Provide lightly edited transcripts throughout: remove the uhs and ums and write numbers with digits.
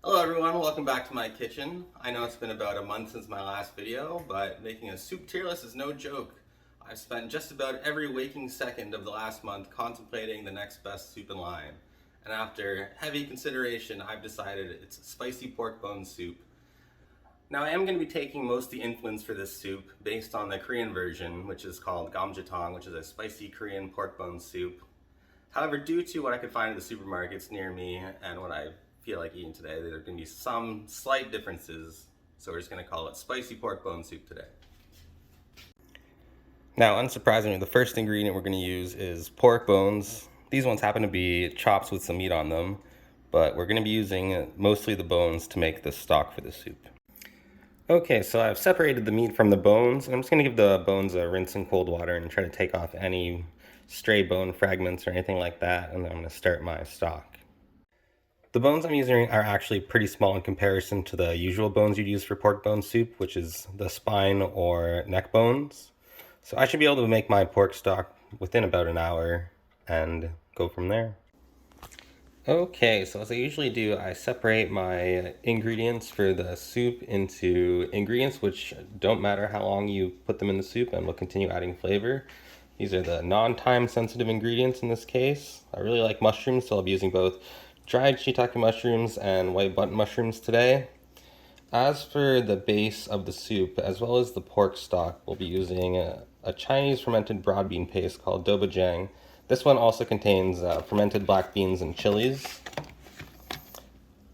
Hello everyone, welcome back to my kitchen. I know it's been about a month since my last video, but making a soup tier list is no joke. I've spent just about every waking second of the last month contemplating the next best soup in line. And after heavy consideration, I've decided it's spicy pork bone soup. Now I am going to be taking most of the influence for this soup based on the Korean version, which is called gamjatang, which is a spicy Korean pork bone soup. However, due to what I could find in the supermarkets near me and what I feel like eating today, there are going to be some slight differences. So we're just going to call it spicy pork bone soup today. Now, unsurprisingly, the first ingredient we're going to use is pork bones. These ones happen to be chops with some meat on them, but we're going to be using mostly the bones to make the stock for the soup. Okay, so I've separated the meat from the bones, and I'm just going to give the bones a rinse in cold water and try to take off any stray bone fragments or anything like that, and then I'm going to start my stock. The bones I'm using are actually pretty small in comparison to the usual bones you'd use for pork bone soup, which is the spine or neck bones. So I should be able to make my pork stock within about an hour and go from there. Okay, so as I usually do, I separate my ingredients for the soup into ingredients which don't matter how long you put them in the soup and will continue adding flavor. These are the non-time sensitive ingredients in this case. I really like mushrooms, so I'll be using both dried shiitake mushrooms and white button mushrooms today. As for the base of the soup, as well as the pork stock, we'll be using a Chinese fermented broad bean paste called dobojiang. This one also contains fermented black beans and chilies,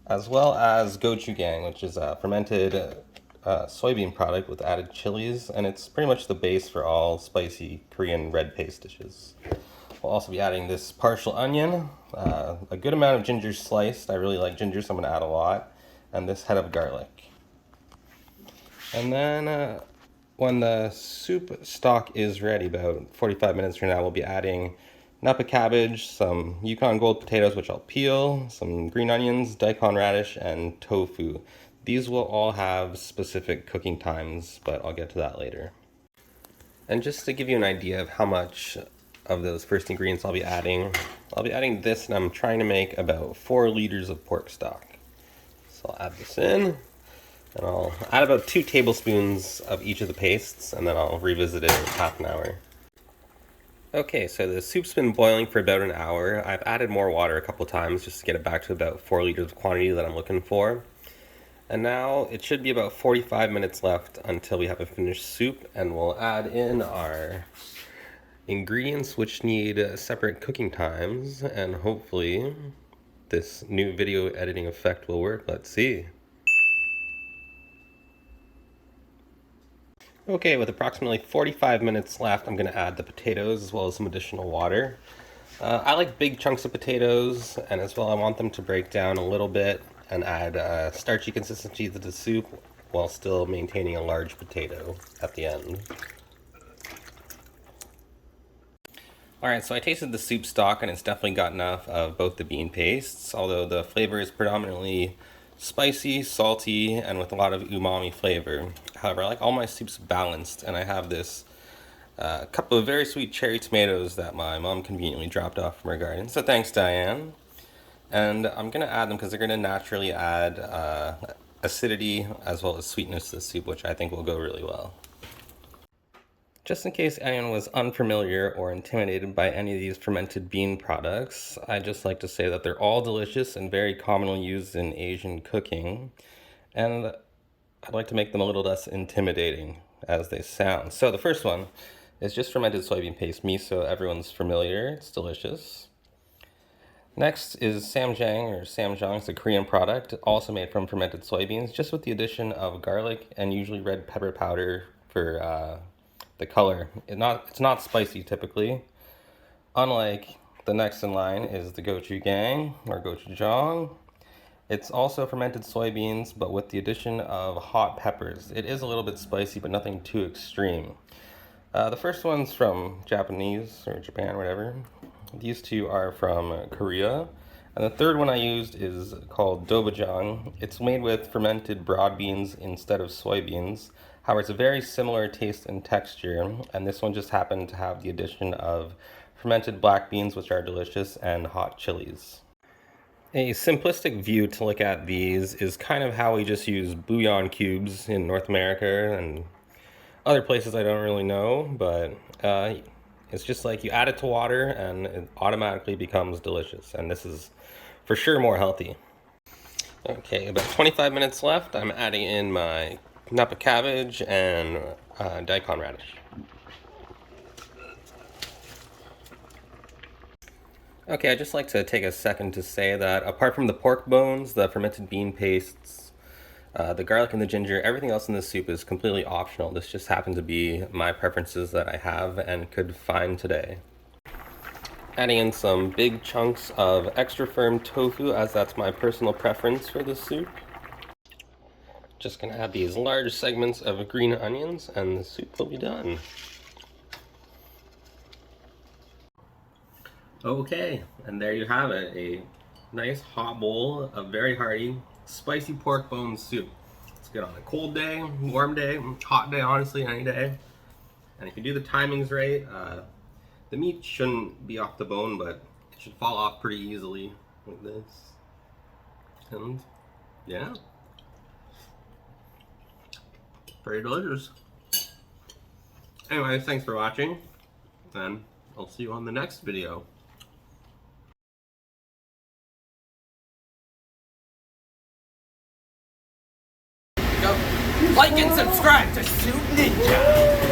as well as gochujang, which is a fermented soybean product with added chilies, and it's pretty much the base for all spicy Korean red paste dishes. We'll also be adding this partial onion, a good amount of ginger sliced. I really like ginger, so I'm going to add a lot, and this head of garlic. And then when the soup stock is ready, about 45 minutes from now, we'll be adding napa cabbage, some Yukon Gold potatoes, which I'll peel, some green onions, daikon radish, and tofu. These will all have specific cooking times, but I'll get to that later. And just to give you an idea of how much of those first ingredients I'll be adding this, and I'm trying to make about 4 liters of pork stock. So I'll add this in, and I'll add about 2 tablespoons of each of the pastes, and then I'll revisit it in half an hour. Okay, so the soup's been boiling for about an hour. I've added more water a couple times just to get it back to about 4 liters of quantity that I'm looking for. And now it should be about 45 minutes left until we have a finished soup, and we'll add in our ingredients which need separate cooking times, and hopefully this new video editing effect will work. Let's see. Okay, with approximately 45 minutes left, I'm going to add the potatoes as well as some additional water. I like big chunks of potatoes, and as well I want them to break down a little bit and add starchy consistency to the soup while still maintaining a large potato at the end. Alright, so I tasted the soup stock and it's definitely got enough of both the bean pastes, although the flavor is predominantly spicy, salty, and with a lot of umami flavor. However, I like all my soups balanced, and I have this couple of very sweet cherry tomatoes that my mom conveniently dropped off from her garden. So thanks, Diane. And I'm going to add them because they're going to naturally add acidity as well as sweetness to the soup, which I think will go really well. Just in case anyone was unfamiliar or intimidated by any of these fermented bean products, I'd just like to say that they're all delicious and very commonly used in Asian cooking, and I'd like to make them a little less intimidating as they sound. So the first one is just fermented soybean paste miso. Everyone's familiar, it's delicious. Next is samjang or samjang. It's a Korean product, also made from fermented soybeans, just with the addition of garlic and usually red pepper powder for the color. It's not spicy typically. Unlike the next in line is the gochujang or gochujang. It's also fermented soybeans, but with the addition of hot peppers. It is a little bit spicy, but nothing too extreme. The first one's from Japanese or Japan, whatever. These two are from Korea. And the third one I used is called dobojiang. It's made with fermented broad beans instead of soybeans. However, it's a very similar taste and texture, and this one just happened to have the addition of fermented black beans, which are delicious, and hot chilies. A simplistic view to look at these is kind of how we just use bouillon cubes in North America and other places I don't really know, but it's just like you add it to water and it automatically becomes delicious. And this is for sure more healthy. Okay, about 25 minutes left. I'm adding in my Napa cabbage and daikon radish. Okay, I'd just like to take a second to say that apart from the pork bones, the fermented bean pastes, the garlic and the ginger, everything else in this soup is completely optional. This just happened to be my preferences that I have and could find today. Adding in some big chunks of extra firm tofu, as that's my personal preference for this soup. Just gonna add these large segments of green onions and the soup will be done. Okay, and there you have it, a nice hot bowl of very hearty, spicy pork bone soup. It's good on a cold day, warm day, hot day, honestly, any day. And if you do the timings right, the meat shouldn't be off the bone, but it should fall off pretty easily like this. And yeah, very delicious. Anyways, thanks for watching, and I'll see you on the next video. Like and subscribe to Soup Ninja.